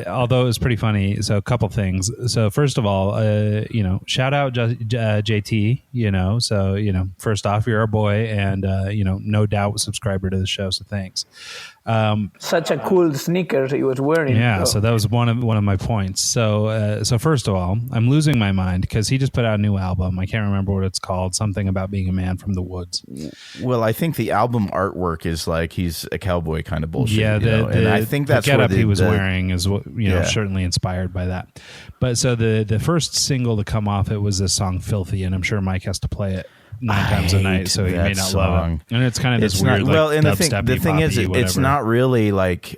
although it was pretty funny, so a couple things. So first of all, shout out JT. So first off, you're our boy, and no doubt subscriber to the show. So thanks. Such a cool sneakers he was wearing. Yeah, so that was one of my points. So first of all, I'm losing my mind because he just put out a new album. I can't remember what it's called. Something about being a man from the woods. Well, I think the album artwork is like he's a cowboy kind of bullshit. Yeah, and I think that's the getup he was wearing is what certainly inspired by that. But so the first single to come off it was this song "Filthy," and I'm sure Mike has to play it 9 times a night, so he may not love it. And it's kind of this weird, and the thing is, whatever. It's not really like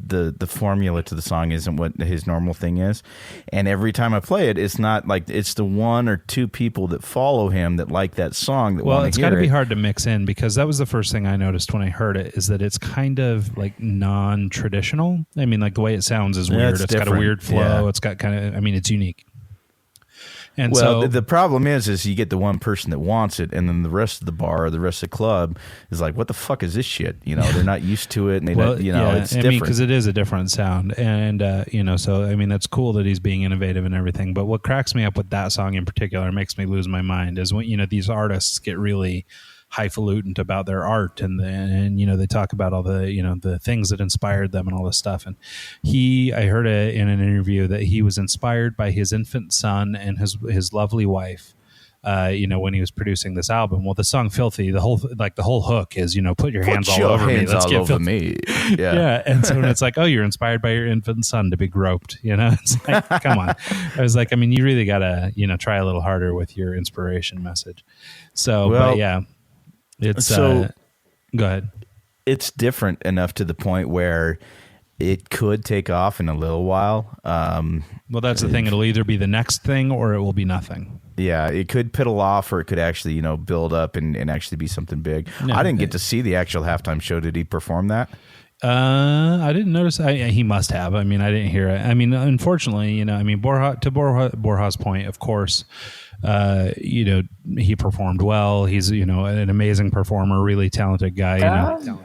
the formula to the song isn't what his normal thing is. And every time I play it, it's not like it's the 1 or 2 people that follow him that like that song. That it's got to be hard to mix in, because that was the first thing I noticed when I heard it, is that it's kind of like non-traditional. Like the way it sounds is weird. It's got a weird flow. Yeah. It's got kind of, it's unique. And the problem is you get the one person that wants it, and then the rest of the bar or the rest of the club is like, what the fuck is this shit? They're not used to it, and they don't, it's different. Because it is a different sound, and so that's cool that he's being innovative and everything. But what cracks me up with that song in particular, makes me lose my mind, is when these artists get really highfalutin about their art, and they talk about all the the things that inspired them and all this stuff. And I heard in an interview that he was inspired by his infant son and his lovely wife, when he was producing this album. Well, the song "Filthy," the whole hook is, put your hands all over me. Let's get filthy. Yeah. And so when it's like, oh, you're inspired by your infant son to be groped, it's like, come on. I was like, I mean, you really gotta, try a little harder with your inspiration message. So, but yeah, it's go ahead. It's different enough to the point where it could take off in a little while. Well, that's the thing. It'll either be the next thing or it will be nothing. Yeah, it could piddle off, or it could actually, build up and actually be something big. No, I didn't get to see the actual halftime show. Did he perform that? I didn't notice. He must have. I mean, I didn't hear it. I mean, unfortunately, Borja's point, of course, he performed well. He's, an amazing performer, really talented guy.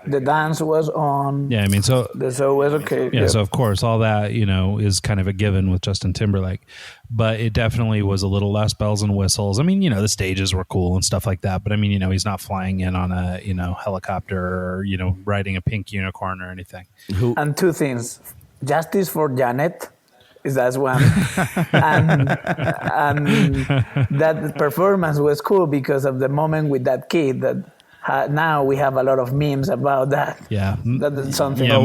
The dance was on. Yeah, I mean, so the show was okay. Yeah, so of course, all that, is kind of a given with Justin Timberlake. But it definitely was a little less bells and whistles. I mean, the stages were cool and stuff like that. But I mean, he's not flying in on a, helicopter or, riding a pink unicorn or anything. And two things. Justice for Janet. That's one. and that performance was cool because of the moment with that kid that now we have a lot of memes about that. Yeah. That's something. Yeah,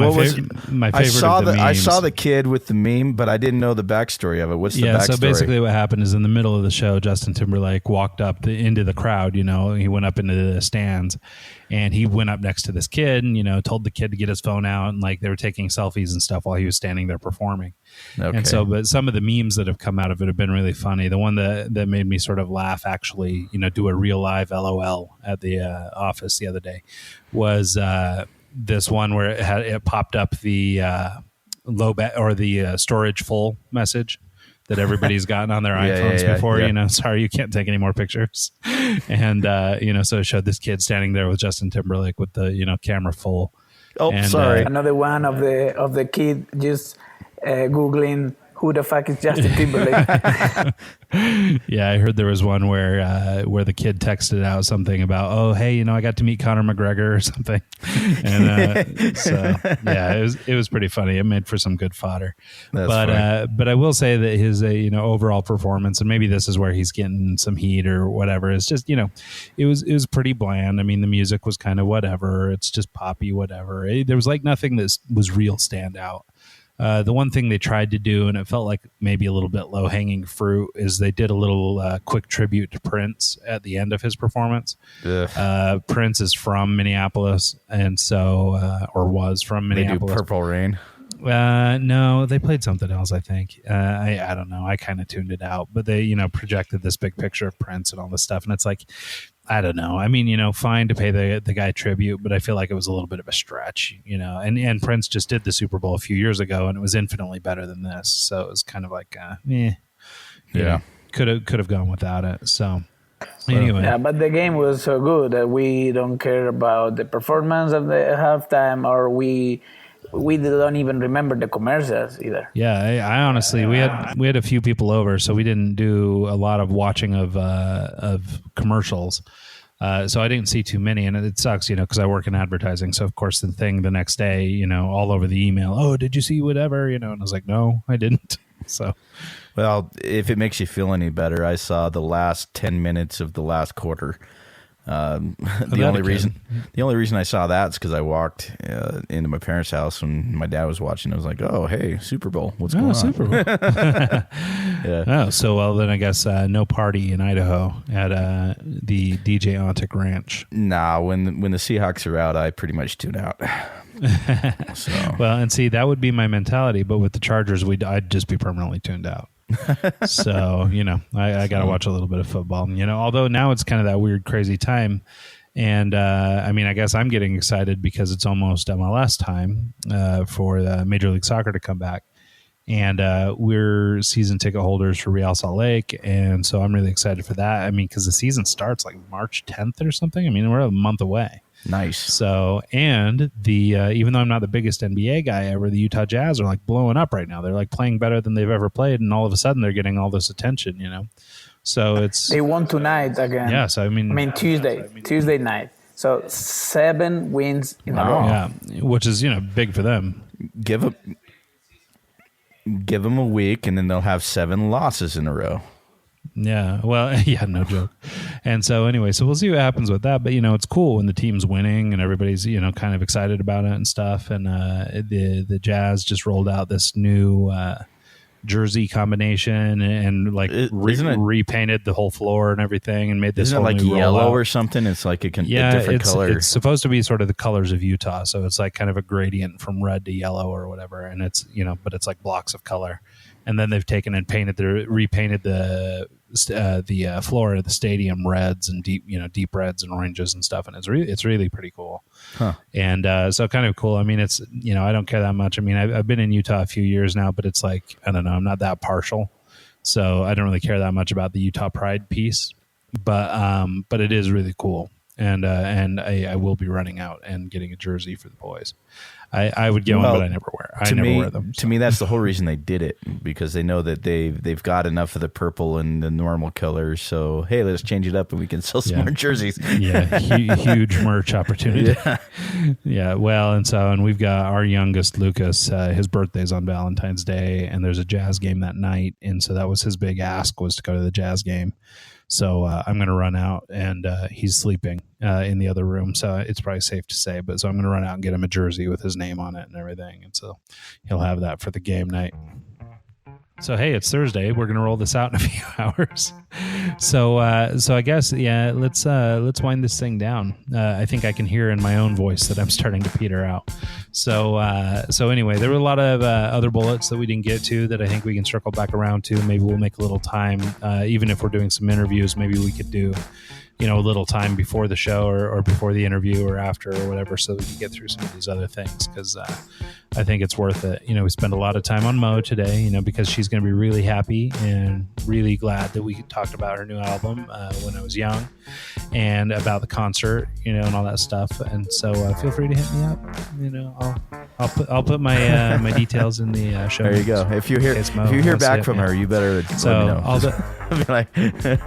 my favorite I saw the kid with the meme, but I didn't know the backstory of it. What's the backstory? So basically what happened is in the middle of the show, Justin Timberlake walked up into the crowd, he went up into the stands. And he went up next to this kid and, told the kid to get his phone out. And like they were taking selfies and stuff while he was standing there performing. Okay. And so, but some of the memes that have come out of it have been really funny. The one that made me sort of laugh, actually, do a real live LOL at the office the other day was this one where it popped up the the storage full message that everybody's gotten on their iPhones before, sorry, you can't take any more pictures. And, so it showed this kid standing there with Justin Timberlake with the, camera full. Oh, and, sorry. Another one of the kid just Googling who the fuck is Justin Timberlake. Yeah, I heard there was one where the kid texted out something about, oh, hey, I got to meet Conor McGregor or something. And so, yeah, it was pretty funny. It made for some good fodder. But I will say that his overall performance, and maybe this is where he's getting some heat or whatever, is just, it was pretty bland. I mean, the music was kind of whatever. It's just poppy, whatever. There was like nothing that was real standout. The one thing they tried to do, and it felt like maybe a little bit low-hanging fruit, is they did a little quick tribute to Prince at the end of his performance. Prince is from Minneapolis, and so, or was from Minneapolis. They do Purple Rain? No, they played something else, I think. I don't know. I kind of tuned it out. But they, projected this big picture of Prince and all this stuff, and it's like, I don't know. I mean, fine to pay the guy tribute, but I feel like it was a little bit of a stretch, and Prince just did the Super Bowl a few years ago, and it was infinitely better than this. So it was kind of like, could have gone without it. So anyway. Yeah, but the game was so good that we don't care about the performance of the halftime, or we don't even remember the commercials either. Yeah, I honestly, we had a few people over, so we didn't do a lot of watching of commercials. So I didn't see too many, and it sucks, because I work in advertising. So of course the thing the next day, all over the email, oh, did you see whatever? And I was like, no, I didn't. So, well, if it makes you feel any better, I saw the last 10 minutes of the last quarter. The only reason I saw that is because I walked into my parents' house when my dad was watching. I was like, "Oh, hey, Super Bowl! What's going on?" Super Bowl. Yeah. Oh, so well then I guess no party in Idaho at the DJ Ontic Ranch. Nah, when the Seahawks are out, I pretty much tune out. So. Well, and see, that would be my mentality, but with the Chargers, I'd just be permanently tuned out. So, I got to watch a little bit of football, although now it's kind of that weird, crazy time. And, I guess I'm getting excited because it's almost MLS time for the Major League Soccer to come back. And we're season ticket holders for Real Salt Lake. And so I'm really excited for that. Because the season starts like March 10th or something. We're a month away. Nice. So, and the even though I'm not the biggest NBA guy ever, the Utah Jazz are like blowing up right now. They're like playing better than they've ever played, and all of a sudden they're getting all this attention. So they won tonight again. Yeah. So Tuesday night. So 7 wins in a row. Yeah, which is big for them. Give them a week, and then they'll have 7 losses in a row. Yeah. Well, yeah, no joke. And so anyway, so we'll see what happens with that. But, it's cool when the team's winning and everybody's, kind of excited about it and stuff. And the Jazz just rolled out this new jersey combination and repainted the whole floor and everything and made this Isn't whole it like new yellow rollout. Or something? It's like a different color. It's supposed to be sort of the colors of Utah. So it's like kind of a gradient from red to yellow or whatever. And it's, but it's like blocks of color. And then they've taken and repainted the floor of the stadium reds and deep reds and oranges and stuff. And it's really pretty cool. Huh. And so kind of cool. I mean, it's, I don't care that much. I mean, I've been in Utah a few years now, but it's like, I don't know, I'm not that partial. So I don't really care that much about the Utah Pride piece, but it is really cool. And I will be running out and getting a jersey for the boys. I would get one, but I never wear them. So. To me, that's the whole reason they did it, because they know that they've got enough of the purple and the normal colors. So, hey, let's change it up and we can sell some more jerseys. Yeah, huge merch opportunity. Yeah. Well, and we've got our youngest, Lucas, his birthday's on Valentine's Day, and there's a Jazz game that night. And so that was his big ask, was to go to the Jazz game. So I'm going to run out, and he's sleeping in the other room. So it's probably safe to say. So I'm going to run out and get him a jersey with his name on it and everything. And so he'll have that for the game night. So, hey, it's Thursday. We're going to roll this out in a few hours. So I guess, let's wind this thing down. I think I can hear in my own voice that I'm starting to peter out. So anyway, there were a lot of other bullets that we didn't get to that I think we can circle back around to. Maybe we'll make a little time, even if we're doing some interviews, maybe we could do, a little time before the show or before the interview or after or whatever, so we can get through some of these other things, because I think it's worth it. We spend a lot of time on Mo today, because she's going to be really happy and really glad that we talked about her new album, When I Was Young, and about the concert, and all that stuff. And so feel free to hit me up. I'll put my my details in the show. There you go. If you hear back from her, you better let me know.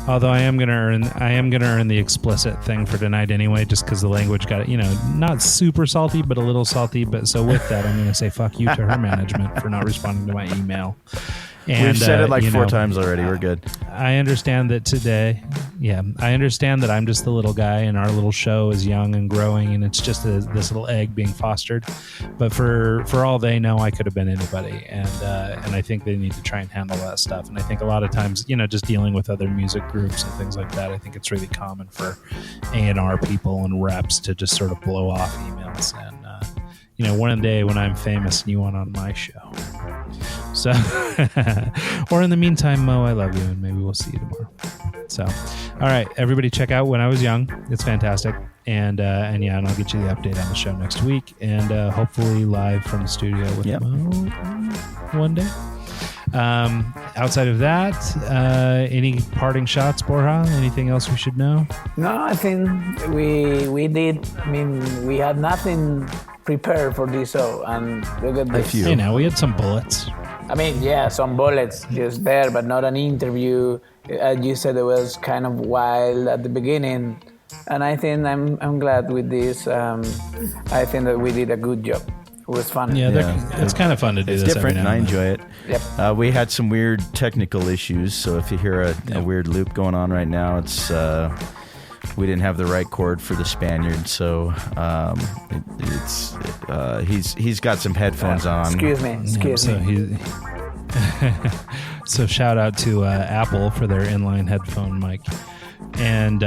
Although I am gonna earn the explicit thing for tonight anyway, just because the language got not super salty, but a little salty. But so with that, I'm gonna say fuck you to her management for not responding to my email. And, we've said it like 4 times already. We're good. I understand that today. Yeah, I understand that I'm just the little guy, and our little show is young and growing, and it's just this little egg being fostered. But for all they know, I could have been anybody, and I think they need to try and handle that stuff. And I think a lot of times, just dealing with other music groups and things like that, I think it's really common for A&R people and reps to just sort of blow off emails. And one day when I'm famous and you want on my show. So, or in the meantime, Mo, I love you, and maybe we'll see you tomorrow. So, all right, everybody, check out When I Was Young. It's fantastic, and I'll get you the update on the show next week, and hopefully live from the studio with Mo one day. Outside of that, any parting shots, Borja? Anything else we should know? No, I think we did. I mean, we had nothing prepared for this show, and look at this. Hey, now we had some bullets. I mean, yeah, some bullets just there, but not an interview. As you said, it was kind of wild at the beginning, and I think I'm glad with this. I think that we did a good job. It was fun. Yeah, it's kind of fun to do this. It's different, and I enjoy it. Yep. We had some weird technical issues, so if you hear a weird loop going on right now, it's we didn't have the right cord for the Spaniard, so he's got some headphones on. Excuse me. So shout out to Apple for their inline headphone mic. And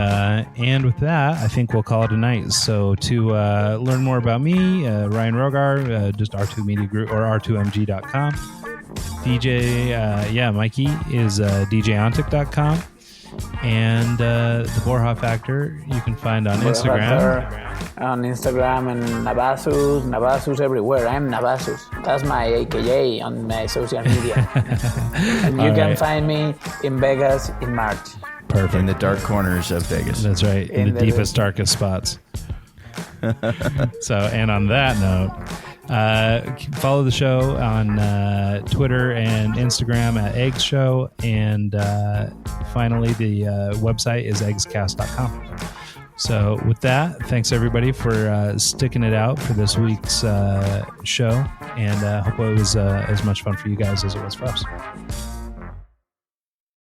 with that, I think we'll call it a night. So to learn more about me, Ryan Rogar, just R2 Media Group or R2MG.com. DJ, Mikey is DJontic.com. And the Borja Factor you can find on Instagram. On Instagram and Navasus everywhere. I'm Navasus. That's my AKA on my social media. And you can find me in Vegas in March. Perfect. In the dark corners of Vegas. That's right. In the deepest, darkest spots. So, and on that note, follow the show on Twitter and Instagram at Eggs Show. And finally, the website is eggscast.com. So with that, thanks everybody for sticking it out for this week's show. And hope it was as much fun for you guys as it was for us.